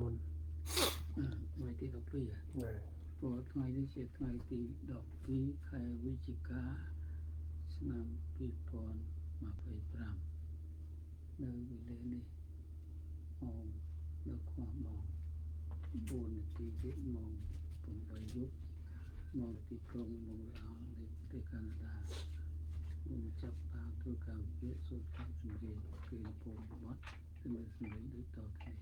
មុនថ្ងៃទី12ព្រោះថ្ងៃនេះជាថ្ងៃទី12ខែវិច្ឆិកាឆ្នាំ2025នៅវេលានេះម៉ោងនៅខ្វះម៉ោង4នាទីទៀតម៉ោង8យប់មកទីក្រុងម៉ូនរ៉ាល់នៃប្រទេសកាណាដាខ្ញុំចាប់តាមធ្វើការវិភាគសូត្រតាមជំនាញគឺពលបត់គឺមានសម្លេងដូចតទៅ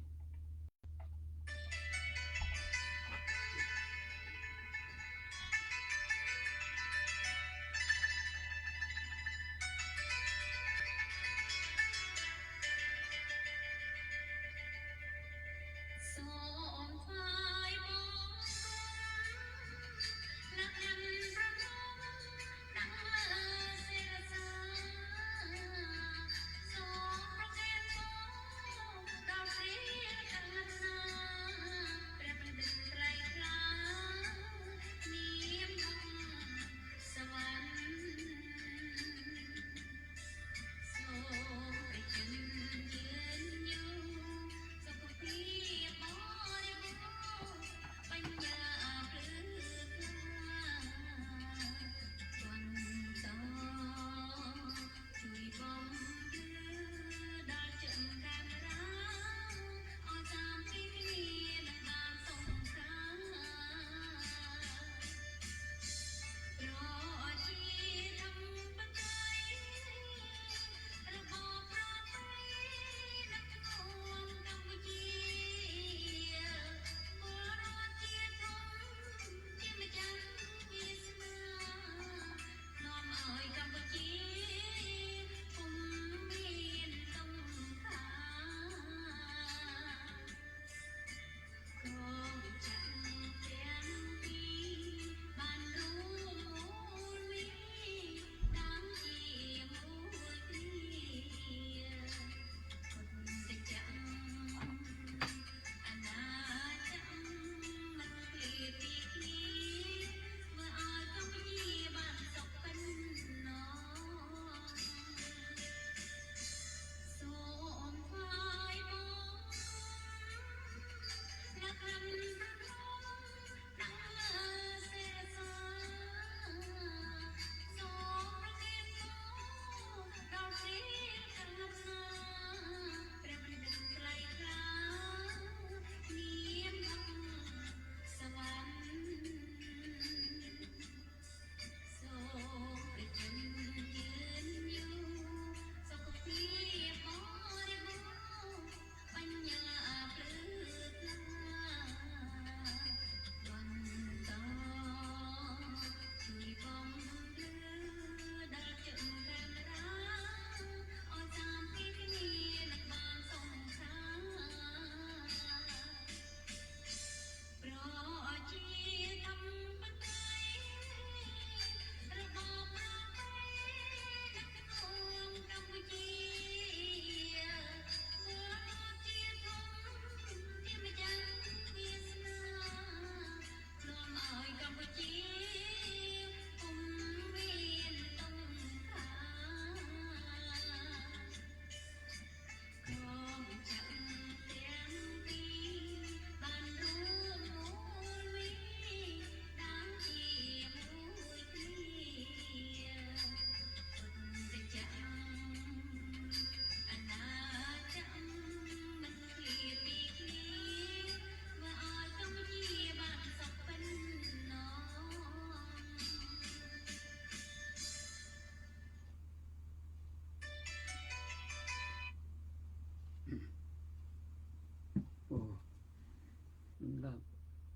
សម្រាប់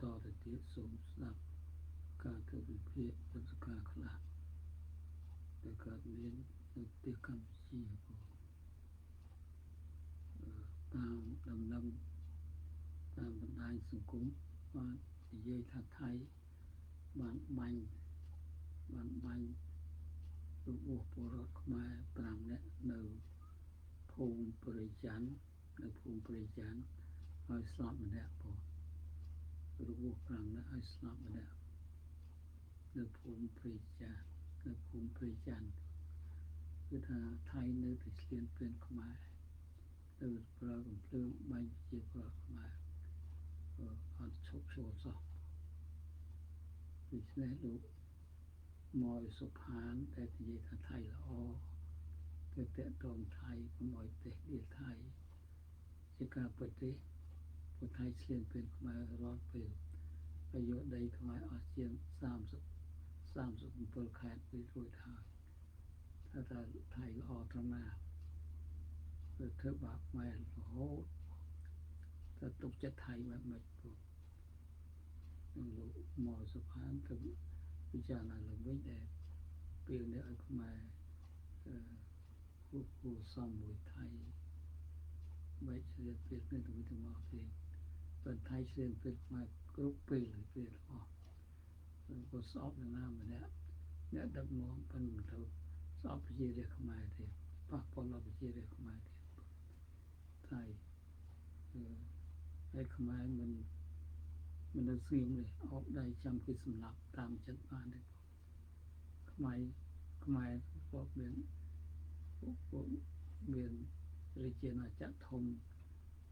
តទៅទៀតសូមស្ដាប់ការធ្វើវិភាគព្រឹត្តិការណ៍ខ្លះដែលកើតមាននៅប្រទេសកម្ពុជាតាមដំណឹងតាមបណ្ដាញសង្គមបាននិយាយថាថៃបានបាញ់របួសពលរដ្ឋខ្មែរ5នាក់នៅភូមិព្រៃច័ន្ទហើយស្លាប់ម្នាក់របួស5នាក់ហើយស្លាប់ម្នាក់នៅភូមិព្រៃច័ន្ទគឺថាថៃនៅតែឈ្លានពានខ្មែរទៅប្រើកំភ្លើងបាញ់ជាពលរដ្ឋខ្មែរ អត់ឈប់ឈរសោះដូច្នេះលោកមកសុផានដែលនិយាយថាថៃល្អគឺតេតងថៃកុំឲ្យទេសដៀលថៃជាការពិតទេពួកថៃឆ្លៀនពេលខ្មែររាល់ពេលហើយយកដីខ្មែរអស់ជាង37ខេត្តពេលរួចហើយថាថៃល្អត្រង់ណាគឺធ្វើបាបខ្មែររហូតតែទុកចិត្តថៃបែបម៉េចពួកនឹងលោកមកសុផានទៅពិចារណាឡើងវិញដែរពេលនេះឲ្យខ្មែរគូសំមួយថៃបែកឆ្លៀនពេលនេះទៅវិញទៅមកទេប៉ុន្តែថៃឆ្លៀនពេលខ្មែរគ្រប់ពេលពេលអស់ក៏ស្អប់នរណាម្នាក់អ្នកដឹកនាំប៉ុន្តែទៅស្អប់ប្រជារាស្ត្រខ្មែរទេប៉ះពាល់ដល់ប្រជារាស្ត្រខ្មែរទេថៃហើយខ្មែរមិននៅស្ងៀមទេអោបដៃចាំគឺសម្លាប់តាមចិត្តបានទេខ្មែរពួកមានរាជាណាចក្រធំ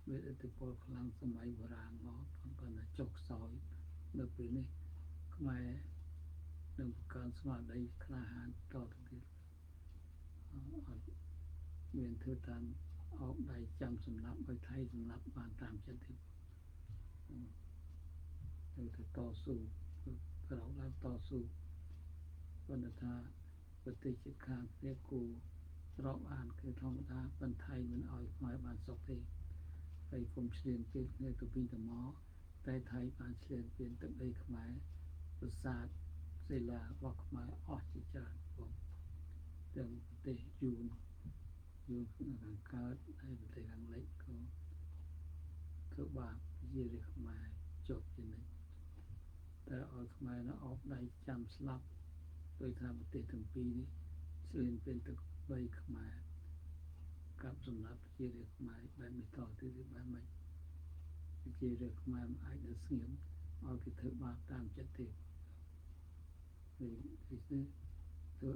មានឥទ្ធិពលខ្លាំងសម័យបុរាណមកប៉ុន្តែចុះខ្សោយនៅពេលនេះខ្មែរនឹងបង្កើនស្មារតីក្លាហានតទៅទៀតអត់មានធ្វើតាមអោបដៃចាំសម្លាប់ឲ្យថៃសម្លាប់បានតាមចិត្តទេទៅតស៊ូក្រោកឡើងតស៊ូប៉ុន្តែថាប្រទេសជិតខាងគ្នាគូស្របអានគឺធម្មតាប៉ុន្តែថៃមិនឲ្យខ្មែរបានសុខទេហើយគុំឆ្លៀនពេលគ្នាទៅពីទៅមកតែថៃបានឆ្លៀនពេលទឹកដីខ្មែរប្រាសាទសិលារបស់ខ្មែរអស់ជាច្រើនផងទាំងប្រទេសយួនខាងកើតហើយប្រទេសខាងលិចក៏ធ្វើបាបជារាជខ្មែរជាប់ជានិច្ចតែឲ្យខ្មែរនៅអោបដៃចាំស្លាប់ដោយថាប្រទេសទាំងពីរនេះឆ្លៀនពេលទឹកដីខ្មែរกับសម្រាប់ជារាជខ្មែរបែបនេះតទៅទៀតបែបម៉េចជារាជខ្មែរមិនអាចនៅស្ងៀមឲ្យគេធ្វើបាបតាមចិត្តទេនេះធ្វើ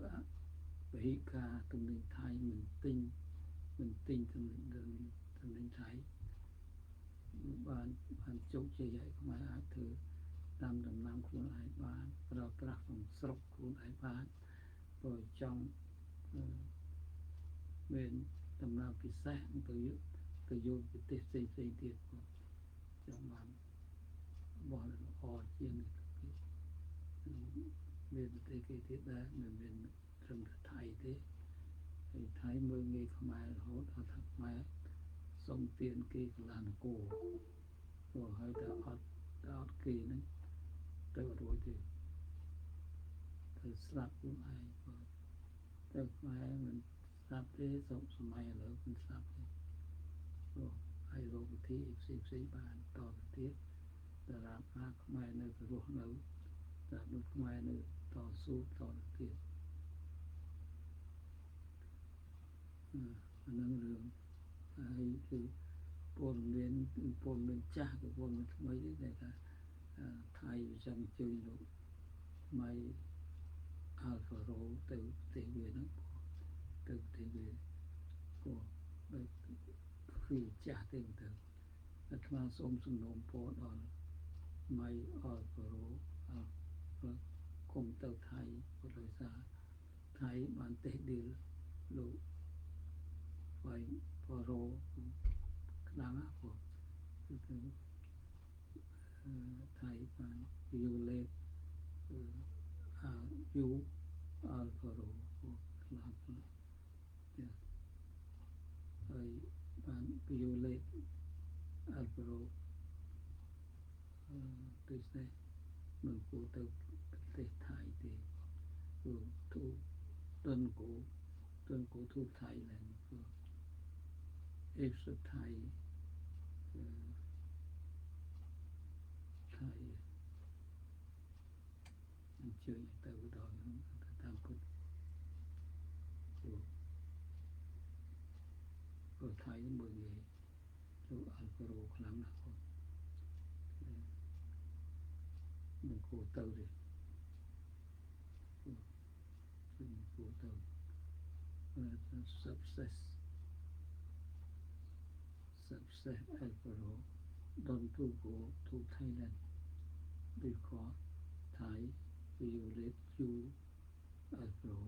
វិហិការទំនិញថៃមិនទិញទំនិញថៃបានជោគជ័យឲ្យខ្មែរអាចធ្វើតាមដំណាំខ្លួនឯងបានប្រើប្រាស់ក្នុងស្រុកខ្លួនឯងបានព្រោះចង់មានដំណើរពិសេសទៅយកប្រទេសផ្សេងទៀតចង់បានរបស់ល្អជាងនេះមានប្រទេសគេទៀតដែរមិនមានត្រឹមតែថៃទេហើយថៃមើលងាយខ្មែររហូតដល់ថាខ្មែរសុំទានគេកន្លះនគរព្រោះហើយតែអត់គេហ្នឹងទៅរួចទេទៅស្លាប់ខ្លួនឯងទៅខ្មែរមិនស្លាប់ទេសុខសម័យឥឡូវមិនស្លាប់ទេព្រោះហើយរោគវិធីផ្សេងបានតទៅទៀតតារាខ្មែរនៅរស់នៅតែដូចខ្មែរនៅតស៊ូតទៅទៀតអានឹងរឿងហើយគឺពលមានចាស់គឺពលមានថ្មីទេតែថាថៃវាចង់ជួយលោកម៉ៃអាល់ហ្វារ៉ូទៅប្រទេសវាហ្នឹងទៅប្រទេសវាក៏ដូចគឺចាស់ទេទៅអាត្មាសូមសំណូមពរដល់ម៉ៃអាល់ហ្វារ៉ូគុំទៅថៃព្រោះដោយសារថៃបានទេសដៀលលោកម៉ៃហ្វារ៉ូខ្លាំងណាស់ព្រោះគឺថៃបានយូលេតយូអាល់ហ្វារ៉ូខ្លាំងហើយបានយូលេតអាល់ហ្វារ៉ូដូចនេះមិនគួរទៅប្រទេសថៃទេព្រោះទូទុនគូទូថៃឡើងព្រោះអេសថៃអញ្ជើញទៅដល់តាមពុទ្ធព្រោះថៃមើលងាយលោកអាល់ហ្វារ៉ូខ្លាំងណាស់ផងមិនគួរទៅទេមិនគួរទៅsuccess អាល់ហ្វារ៉ូ don't go to Thailand because Thai will let you grow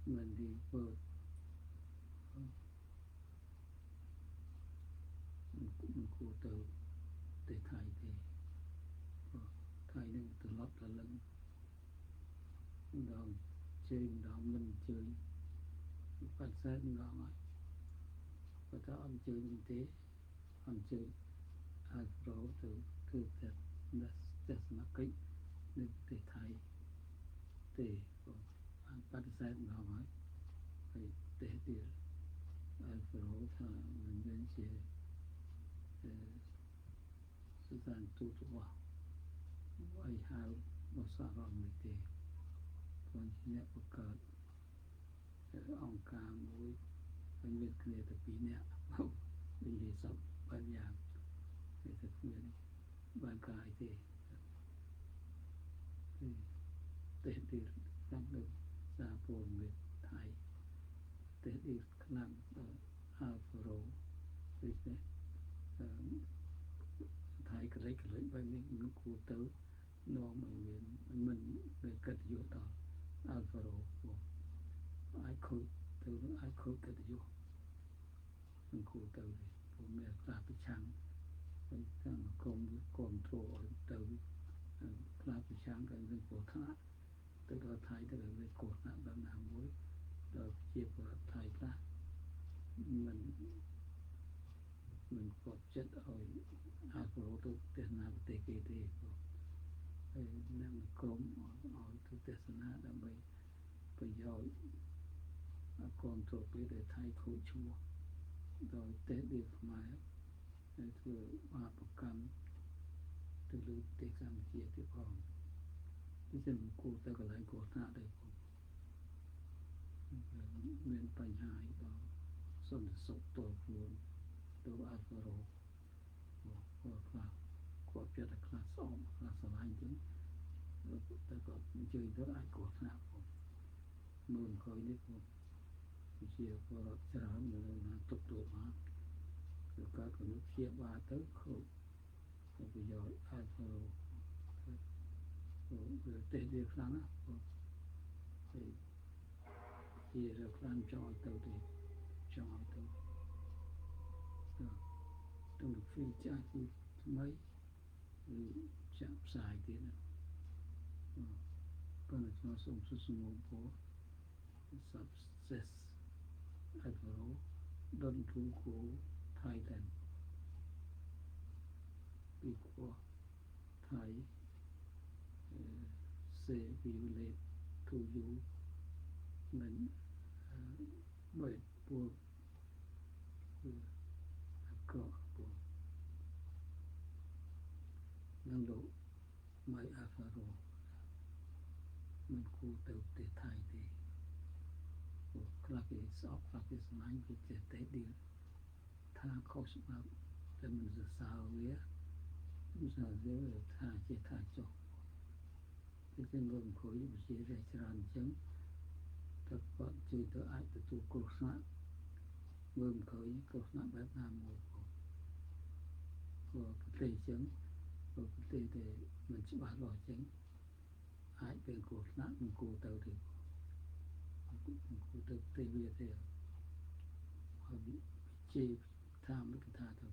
when the bird mình cô từ để Thai thì Thai nên từ lót là lần đó chơi đó mình chơi phát sáng đó mà và ta ông chơi như thế ông chơi pro từ that's not good nên để Thai để phát sáng đó mà phải để điều pro thà mình nên chơi sự gian tu tu I have no sorrow with the continue occurred on cam với anh biết kia từปีเนี่ยเป็นรีสอร์ทบางอย่างในตะเกียบบางกายที่เตะดีตั้งหนึ่งซาโปนเวทไทยเตะดีครั้งอาฟโรวิสเนี่ยไทยก็เลยบางนี้มันกูเตอน้องมันเป็นกัดอยู่ต่ออาฟโรไอ้คุยเตอไอ้คุยกัดอยู่มันกูเตอเลยผมเนี่ยกลายเป็นช่างเป็นช่างกรมโทรเตอกลายเป็นช่างกันเป็นโกธนะแต่ก็ไทยแต่ก็เลยโกธนะบางนามวยเราเทียบกับไทยละมันกดจัดเอาอาโปรตุเตสนาเตเกเตนั่นกรมเอาทุเตสนาดำไปย่อยกรมโทรไปเลยไทยคู่ชัวโดยเตะดีมาคือมาประกันตือรู้เตะสามเกียรติพร้อมที่จะมันกูแต่ก็หลายกูหน้าได้ผมเงินปัญหาต่อส่วนศพตัวฟูนตัวอาฟโรก็คลาสก็เพียงแต่คลาสสองคลาสลายถึงแต่ก็มันเจอตัวไอ้กูหน้าผมมือคอยนี่ผมเชียร์ก็จะทำอะไรนะตกตัวมาคือการคนนึกเชียร์ว่าเติร์เขาประโยชน์อาฟโรเตะเดียวครั้งนะเชียร์ครั้งจอยตัวเดียวจอยตัวต้องฟรีจ่ายคือทำไมหรือจับสายเดียวนะก็เลยมาส่งสุดสมบูรณ์ success อาฟโรดอนทูโกไทยแลนด์ปีกว่าไทยsay we relate to you เหมือนเบิดพวกก็พวกนั่งดูไม่อาฟโรมันคู่เติบเตะไทยดีคลากิสออกคลากิสไนน์ก็จะเตะดีถ้าเขาสมัครแต่มันจะสาวเยอะมันสาวเยอะถ้าจะถ้าจบที่เป็นเรื่องคุยมันจะได้จานจังแต่ก็จีตัวไอ้ตัวกลุ่มนะเมื่อคุยกลุ่มนะแบบนามวยก็เตะจังก็เตะแต่มันจะบาดหลอดจังไอ้เป็นกลุ่มนะมันกูเตะถึงมันกูเตะเตะเบียดเตะพอจีท่าไม่กี่ท่าเท่า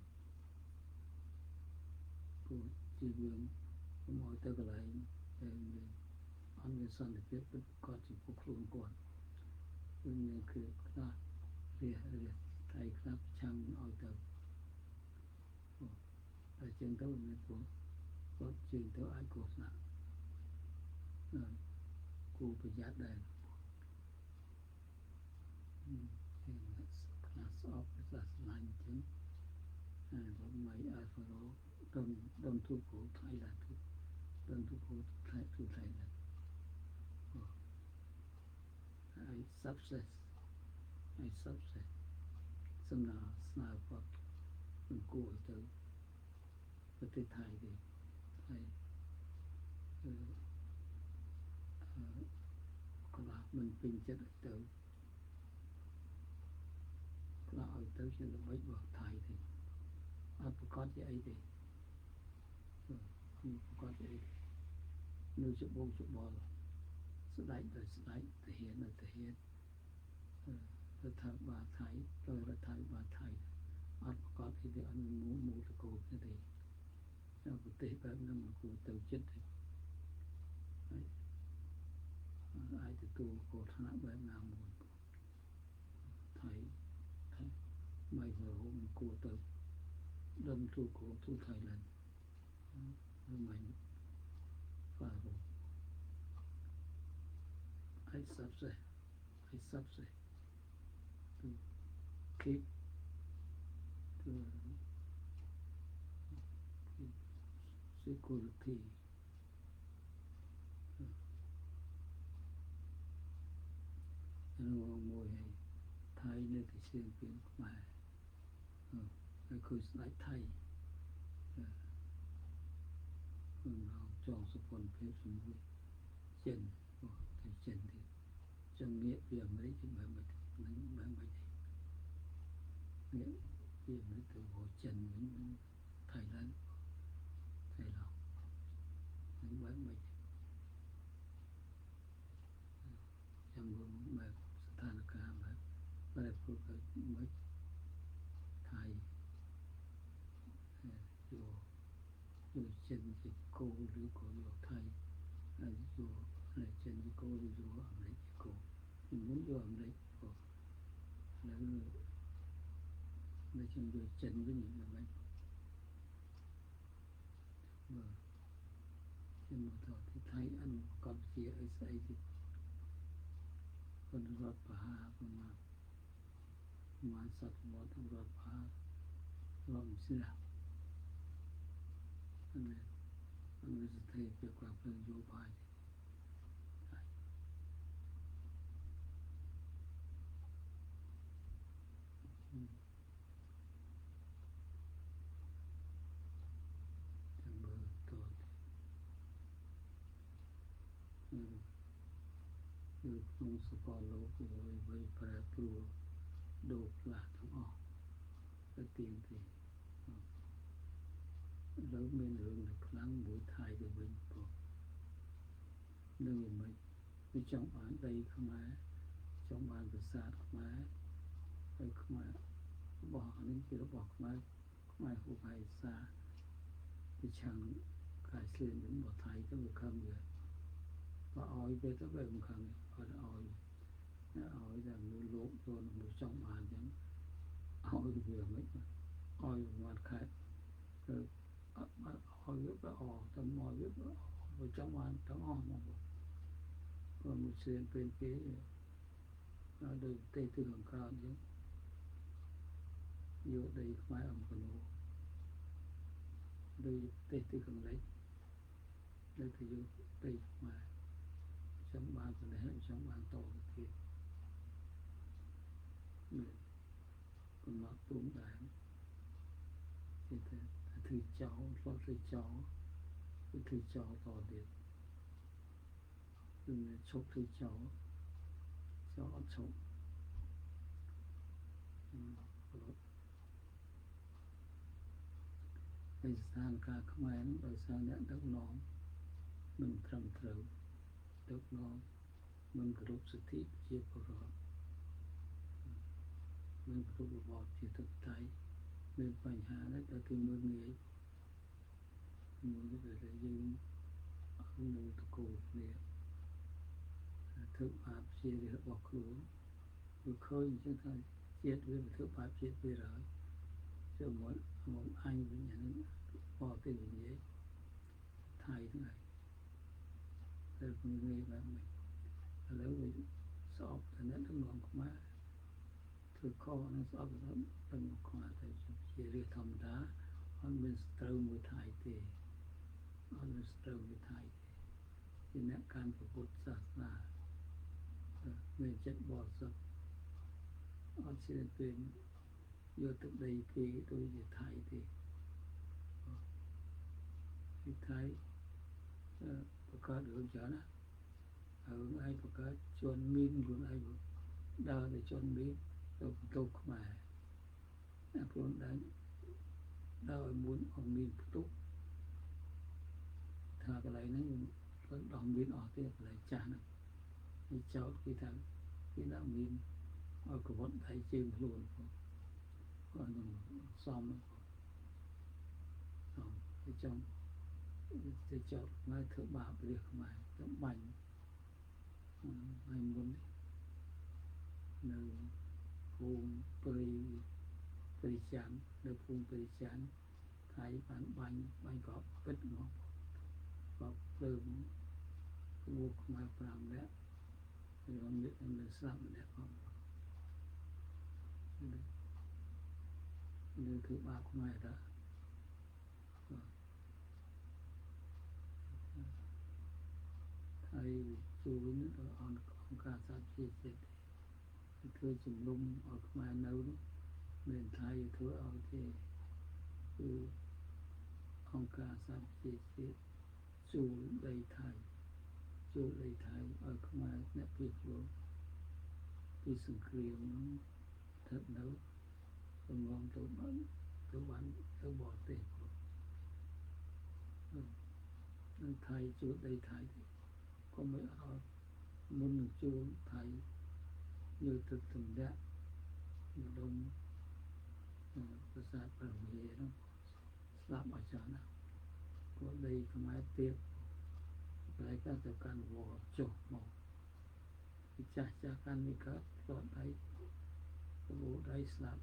กูจีเมืองก็มองเตะอะไรอันนี้สั่นเพียบก็จีพวกครูก่อนนี่คือคลาสเรียไทยครับช่างเอาเตะแต่จึงเท่านี้ผมก็จึงเท่าไอ้กูนะกูประหยัดได้คลาสออฟคลาสไลน์ถึงผมไม่อาฟโรดนทุกคนไทยแลนด์ดนทุกคนไทยแลนด์ไอ้ success สนาพอมันกู้เจอประเทศไทยดีไทยก็ว่ามันเป็นจะเจอก็เอา tới trên là mấy bậc thầy thì ăn có gì ấy thì có gì ấy nuôi chụp bò sự đánh thể hiện là thể hiện là thầy bà thầy rồi là thầy bà thầy ăn có thì ăn mua được cô như thế nào có thể bạn năm mà cô tự chết thì ai thì tu cô thằng bạn nào muốn thầy mày vừa hôm cô tự đâm tu cô tu thầy lần mình và rồi hãy sắp rồi to keep to security mùi thay nơi thì xuyên biến mà cái khối lại thayเราจองสุพลเพชรสมุทรเจนthì chen thì trong nghĩa bây giờ mấy cái bạn nghĩa bây giờ mấy từ bộ chen những Thái Lan Thái Lào những bạn mấy trong gồm mà Satan cả mà là phụ cái mấy Thái rồi chen thì cô rồi cô rồi Thái rồi là chen thì cô rồi ở mấy cô muốn vô ở đây cô là trong rồi chen với những người mấy trên một thọ thì thấy ăn còn chia ở xây thì còn rót bà mà sạch một rót bà rót xưa anh sẽ thấy việc qua phần vô bài chẳng bờ tốt được không sự có lỗ của với bà pro đồ là thằng cái tiền thì lớn bên hướng được lắng mũi thai của mình nơi mình trong ở đây không ai trong bàn của sát không ai đây không ai bỏ những cái bỏ không ai không ai xa thì chẳng cái xuyên đến bỏ thai cái một khăn rồi và oi về tới về một khăn rồi oi rằng nó lộn rồi một trong bàn chẳng oi vừa mấy oi ngoài khác oi biết là tầm mỏi biết là ở trong bàn trong mà còn một xuyên bên phía đời tây tư hưởng cao chứ vô đây không ai còn ngủ đây tây tư hưởng lấy đây thì vô đây mà trong bàn còn để trong bàn tổ thì còn nó tốn đáng thì thứ cháu lo thứ cháu cái thứ cháu to điện đừng chụp thứ cháu chụp bây sang cả không ai bây sang nhận được nó mình trầm trầu được nó mình group sự thích chia của nó mình group bỏ chỉ thực tại mình phải hạ đấy là cái mưa nghỉ mưa về là dương không đủ cổ để thực pháp chia để bỏ khử rồi khơi chứ thôi chết với thực pháp chết với rồi cho mỗi anh với nhà nó bỏ cái gì vậy thay thế này rồi con nghe bạn mình lấy mình sọp thì nó ngon của má thứ kho nó sọp nó từng một khoa thì chỉ để thầm đá on mình trâu mới thay thì on mình trâu mới thay thì nét can của Phật sát là mình chết bỏ sập on xin tiền vô từ đây khi tôi về thay thì thấy có được chở nó ai có chôn min của ai đau để chôn min đâu mà ខ្លួនដែលដោយmuốnអត់មានផ្ទុកថាកន្លែងហ្នឹងគាត់ដល់មានអស់ទេកន្លែងចាស់ហ្នឹងគេចោតគេថាគេដាក់មានឲ្យកវត្តដៃជើងខ្លួនគាត់នឹងសំគេចង់ទៅចោតខ្មែរធ្វើបាបព្រះខ្មែរទៅបាញ់ហើយមុននៅភូមិព្រៃច័ន្ទនៅភូមិព្រៃច័ន្ទថៃបានបាញ់ក៏ពិតមកក៏ភ្លើងគួរខ្មែរ5នាក់រំលឹកនៅស្លាប់ម្នាក់ផងនៅគឺបាបខ្មែរថាហើយជួយដល់អង្គការសហជីវជាតិធ្វើជំនុំឲ្យខ្មែរនៅនោះមានថៃធ្វើឲ្យទេគឺអង្គការសហជីវជាតិជួលដីថៃឲ្យខ្មែរអ្នកភៀសខ្លួនពីសង្គ្រាមនោះធ្វើនៅកំងទៅបានទៅបរទេសនឹងថៃជួលដីថៃក៏មិនអត់មុននឹងជួលថៃយកទឹកសម្រាប់ម្ដុំប្រាសាទព្រះវិហារនោះស្លាប់អស់ច្រើនណាស់ព្រោះដីខ្មែរទៀតតែក៏ទៅកាន់វត្តចុះមកពីចាស់កាន់នេះក៏ផ្លាត់ដៃក្បូរដៃស្លាប់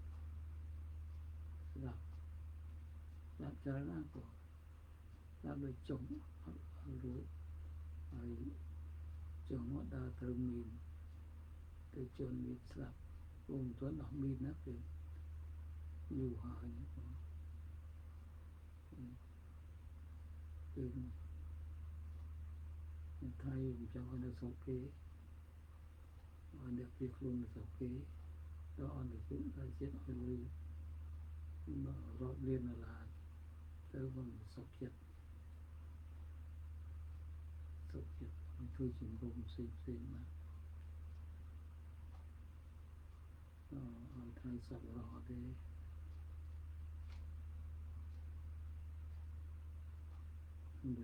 ច្រើនណាស់ព្រោះស្លាប់ដោយចុះអត់រួចហើយចុះមកដល់ត្រូវមានទៅជន់មានស្លាប់ពុំទាន់ដល់មានណាពេលយូរហើយគឺថៃមិនចង់ឲ្យនៅស្រុកគេឲ្យអ្នកពីខ្លួននៅស្រុកគេដល់អន្តរជាតិឲ្យលុយរាប់លានដុល្លារទៅមិនសុខចិត្តជួយជំរុំផ្សេងមកឲ្យថៃសប្បុរសទេមិ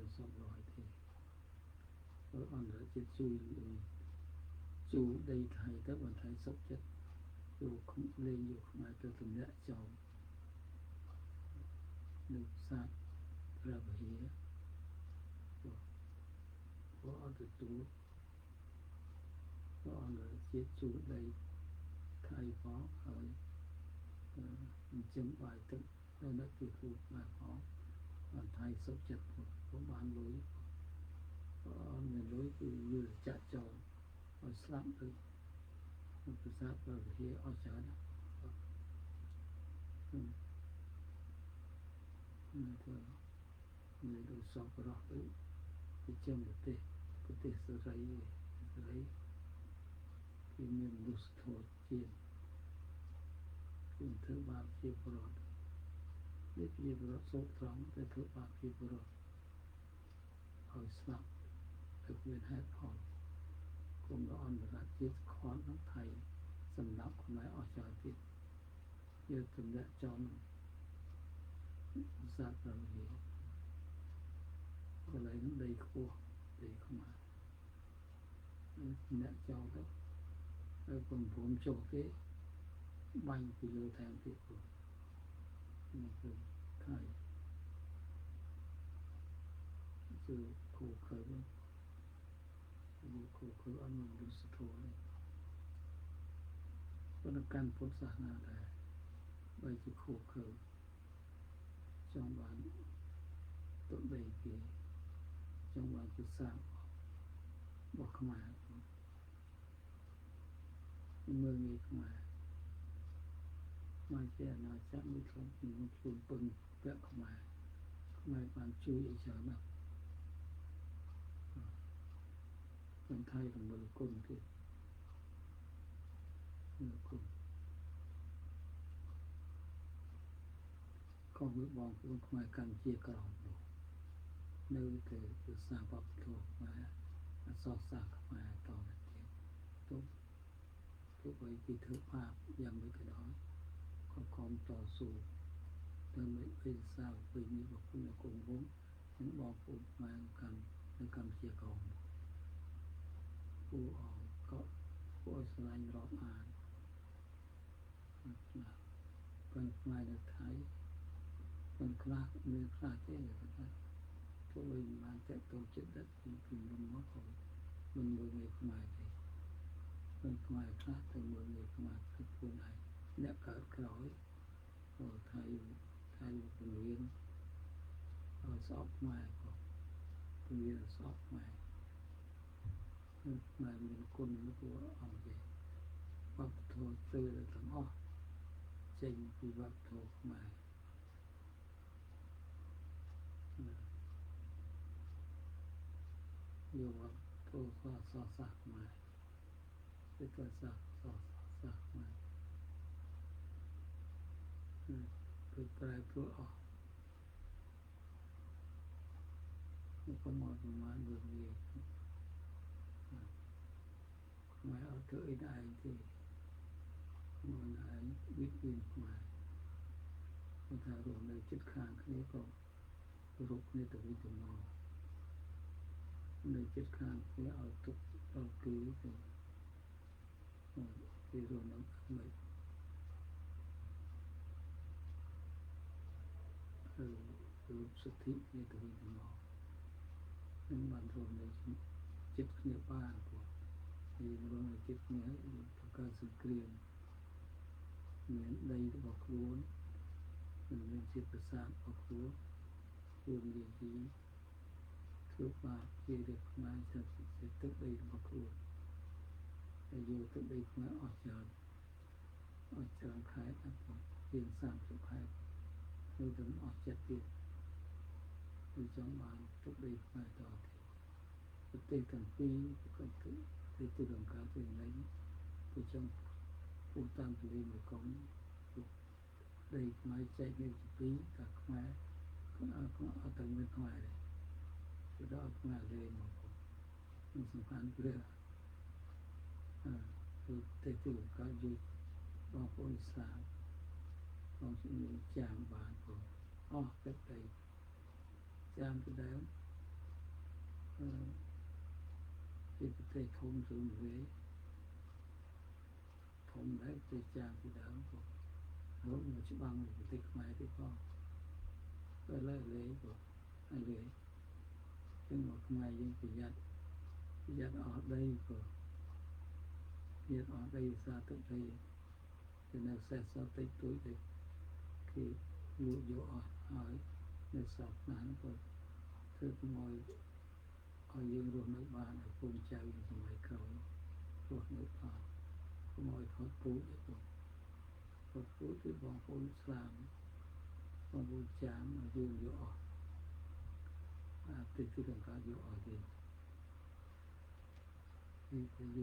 នសប្បុរសទេអន្តរជាតិជួយដីថៃទៅបានថៃសុខចិត្តយកលេងយកខ្មែរទៅទម្លាក់ចោលនៅសាទព្រះវិហារក៏អត់ទទួលក៏អន្តរជាតិជួយដីថៃផងហើយអញ្ចឹងបាយទឹកដល់អ្នកពីគ្រូខ្មែរផងបានថៃសុខចិត្តក៏បានលុយមានលុយគឺយកចាក់ចោលឲ្យស្លាប់ទៅប្រាសាទព្រះវិហារអស់ច្រើនទៅដោយសពរស់ទៅពីចំប្រទេសសេរីគឺមានមនុស្សធម៌ជាគឺធ្វើបាបជាប្រវត្តិនេះជាប្រវត្តិសូត្រង់តែធ្វើបាបជាប្រវត្តិឲ្យស្លាប់ទៅមានហេតុផលគុំដល់អន្តរជាតិខនក្នុងថៃសម្រាប់ខ្មែរអស់ច្រើនទៀតយកទម្លាក់ចោលសាទព្រះវិហារកន្លែងនោះដីខ្ពស់ដីខ្មែរអ្នកចោលទៅហើយពុំព្រមចុះទេបាញ់ពីលើថែមទៀតនេះគឺថៃគឺគូខើអត់មានលុសធម៌ប៉ុន្តែកាន់ពុទ្ធសាសនាដែរបើជាគូខើចង់បានទុដីគេចង់បានជាសារបស់ខ្មែរមើលងាយខ្មែរមកជាអាណាចក្រមួយក្នុងខ្លួនពឹងពាក់ខ្មែរបានជួយឲ្យច្រើនណាស់คนไทยของมือกุนที่มือกุนของมือบองคุณมากันเจียกรองดูnơi từ xa bọc thuộc mà so xa mà to là tốt với cái thứ pháp dần với cái đó có មតស៊ូដើម្បីវិសាវិញ្ញាបគុណគង់វងនិងបងប្អូនខ្មែរនៅកម្ពុជាក្រមគួរឲ្យក៏គួរឲ្យស្រឡាញ់រាប់អានប៉ុន្តែខ្មែរនៅថៃប៉ុន្តែខ្លះមានខ្លះទេថាពួកវិញបានតេតទៅចិត្តដឹកពីមុនមកក៏មិនមើលងាយខ្មែរទេប៉ុន្តែខ្មែរខ្លះទៅមើលងាយខ្មែរគឺខ្លួនឯងអ្នកកើតក្រោយថៃពង្រៀនឲ្យស្អប់ខ្មែរក៏ពង្រៀនស្អប់ខ្មែរខ្មែរមានគុណគួរអង្គទេវប្បធម៌ទៅទាំងអស់ចេញពីវប្បធម៌ខ្មែរយកវប្បធម៌សាសនាខ្មែរគឺសាសនាខ្មែរគឺប្រែប្រួលអស់កុំមកប្រមាណវាខ្មែរអត់ធ្វើអីឯងទេមកឯងវិទ្យាខ្មែរគាត់ថារស់នៅចិត្តខាងគ្នាក៏រកគ្នាទៅវិញទៅមកនៅចិត្តខាងគ្នាឲ្យទុកដល់គេទៅគេរស់នៅមិនរូបសិទ្ធិគ្នាទៅវិញទៅមកនឹងបានរស់នៅចិត្តគ្នាបានព្រោះយើងរស់នៅចិត្តគ្នាបង្កើតសង្គ្រាមមានដីរបស់ខ្លួនមានជាប្រាសាទរបស់ខ្លួនខ្លួននិយាយធ្វើបាបជារៀបខ្មែរទៅទឹកដីរបស់ខ្លួនហើយយកទឹកដីខ្មែរអស់ច្រើនខែអត់ជាង30ខែនៅតែអស់ចិត្តទៀតគឺចង់បានទឹកដីខ្មែរតទៅប្រទេសទាំងពីរក៏គឺទីរំការទៅនេះគឺចង់ពុះតាមទលេមេគង្គដីខ្មែរចែកជាពីរតែខ្មែរអត់ទៅមានខ្មែរទេគឺដល់ខ្មែរលេងមកនឹងសំខាន់គឺគឺទីរំការយូរបងប្អូនស្លាប់បងជំនុំចាំបានផងអស់ទឹកដីចាំទៅដើមពីប្រទេសធំទៅវិញធំដែរទៅចាំទៅដើមផងរត់មកច្បាំងប្រទេសខ្មែរទៀតផងទៅលើលេងផងហើយលេងចឹងមកខ្មែរយើងប្រយ័ត្នអស់ដីផងប្រយ័ត្នអស់ដីសារទឹកដីទៅនៅសេសសល់តិចតួចទៅគេលួចយកអស់ហើយនៅសពណាស់ទៅធ្វើឲ្យយើងរស់នៅបានឲ្យកូនចៅយើងសម័យក្រោយរស់នៅបានកុំឲ្យខុសពូជទេខុសពូជគឺបងប្អូនស្លាប់បងប្អូនចាំយើងយកអស់ទីរំការយកអស់ទៀតនេះគឺយ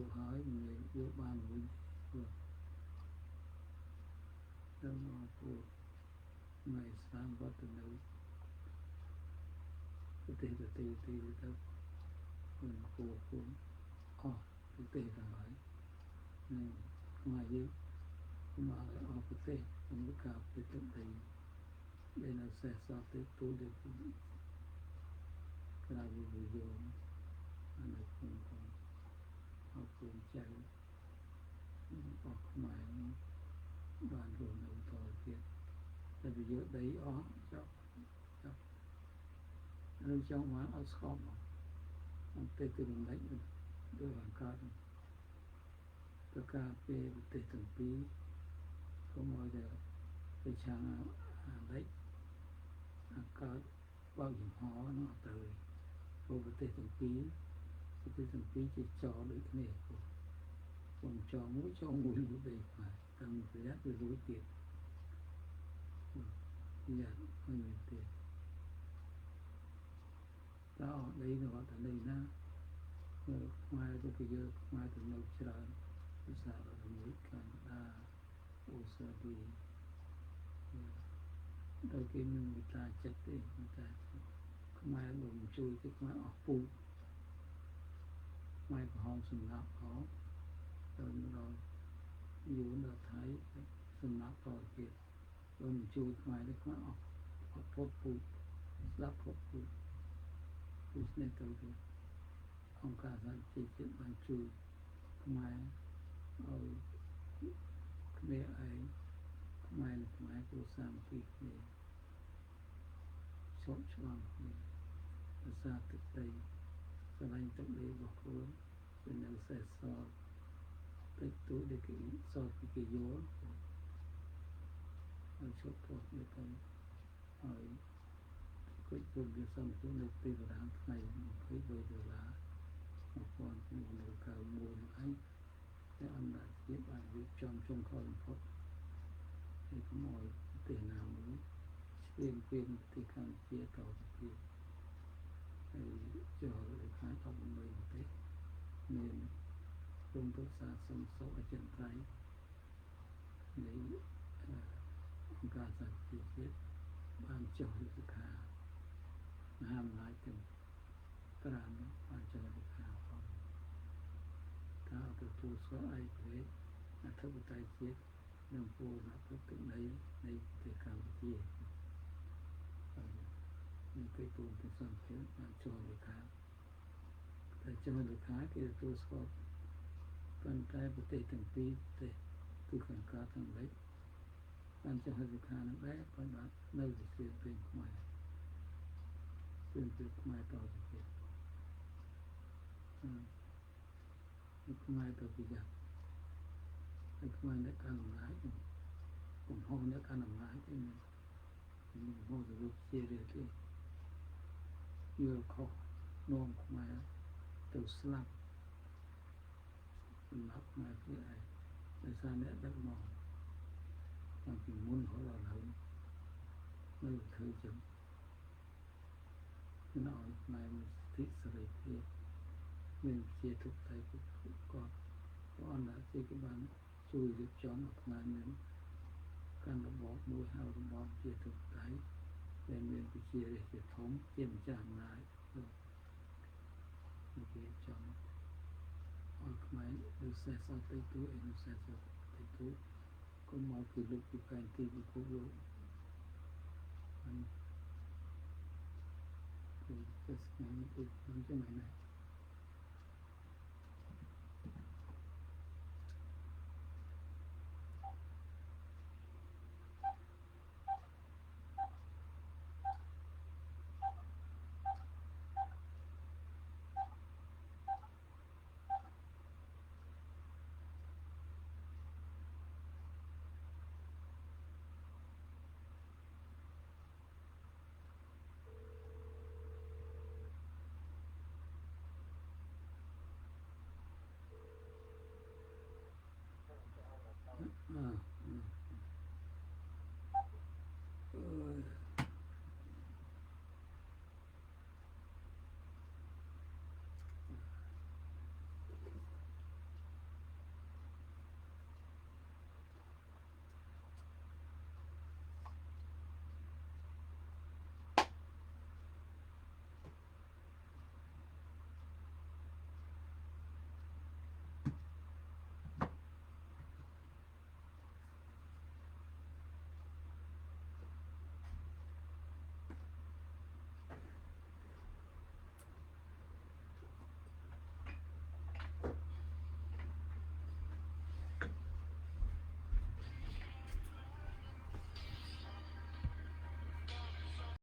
កហើយមិនយកបានវិញព្រោះដល់មកពួកថ្ងៃស្រាមវត្តទៅនៅប្រទេសទៅគុណគួរអស់ប្រទេសទាំងហើយនឹងខ្មែរយើងមកអស់ប្រទេសក្នុងការប្រទេសដីដែលនៅសេសសល់ទៅទូទៅក្រៅវិយមអានៅក្នុងអស់គុណចៅអស់ខ្មែរបានរស់នៅតទៀតតែវាយកដីអស់ចាប់ហើយចង់បានអត់ស្គប់អំពីទីរំលែកដោយអង្ការប្រការពេលប្រទេសទាំងពីរក៏មកតែប្រឆាំងអាលេចអង្ការបើកចំហនោះទៅព្រោះប្រទេសទាំងពីរជាចោលដូចគ្នាខ្ញុំចោលមួយដូចដែរតាមប្រយ័ត្នវារួចទៀតយ៉ាហើយទៀតតើដីនៅវត្តនេះណាខ្មែរទៅគឺយើងខ្មែរទៅនៅច្រើនភាសារបស់មួយកាណាដាអូស្ត្រាលីដល់គេមានវិតាចិត្តទេតែខ្មែរមិនជួយទេខ្មែរអស់ពូជខ្មែរក្រហមសម្រាប់ផងដល់យូរដល់ថៃ សំណាក់តទៀតrồi mình chui ngoài đấy có học phốt phụ lắp phốt phụ phụ nên tới rồi ông cả rằng chỉ chuyện bằng chui ngoài ở cái ấy ngoài của sam thì chọn chọn ra thực tế ra anh thực tế vào khối rồi nó sẽ so tới túi để cái so cái gió ở chỗ thuộc như thế ở cuối cùng cái xong chỗ này từ tháng này một cái bây giờ là một con một cả mùa ấy thế anh đã viết bài viết trong kho phốt thì có mọi tiền nào muốn khuyên thì càng chia tàu kia thì cho được khá trong mình thế nên trong thức xa sống số ở trên tay để ông ca ra chi tiết ban cho được khá ham lại từng cái làm ban cho được khá không ta từ tu số ai thế là thức tay chiết nằm phù là thức tự đấy đây thì càng chia những cái tu cái xong thế ban cho được kháแต่จะมาดูค้าที่ตัวสอบกันใจปฏิทินปีแต่ตัวขันกาทั้งหลายการจะให้ดูค้านั้นได้ก็ได้เนื้อเสียเป็นใหม่เป็นใหม่ต่อไปใหม่ต่อไปอย่างใหม่ในการหมายผมห้องในการหมายที่มันห้องจะรู้เสียเลยที่เยอะเขานองใหม่từ slap lắp mà cái này để sao nữa đất mòn mà chỉ muốn hỏi là lớn nơi thứ chấm cái nói này mình thích sợi thì mình chia thực tay của con đã chia cái bán chui được cho nó mà mình căn nó bỏ mũi hao nó bỏ chia thực tay để mình chia để hệ thống kiểm tra lại cái trong hoặc máy được xe sau tay túi nó xe sau tay túi có máu kỷ lục của cái kỳ của quốc lộ thì cái này cái này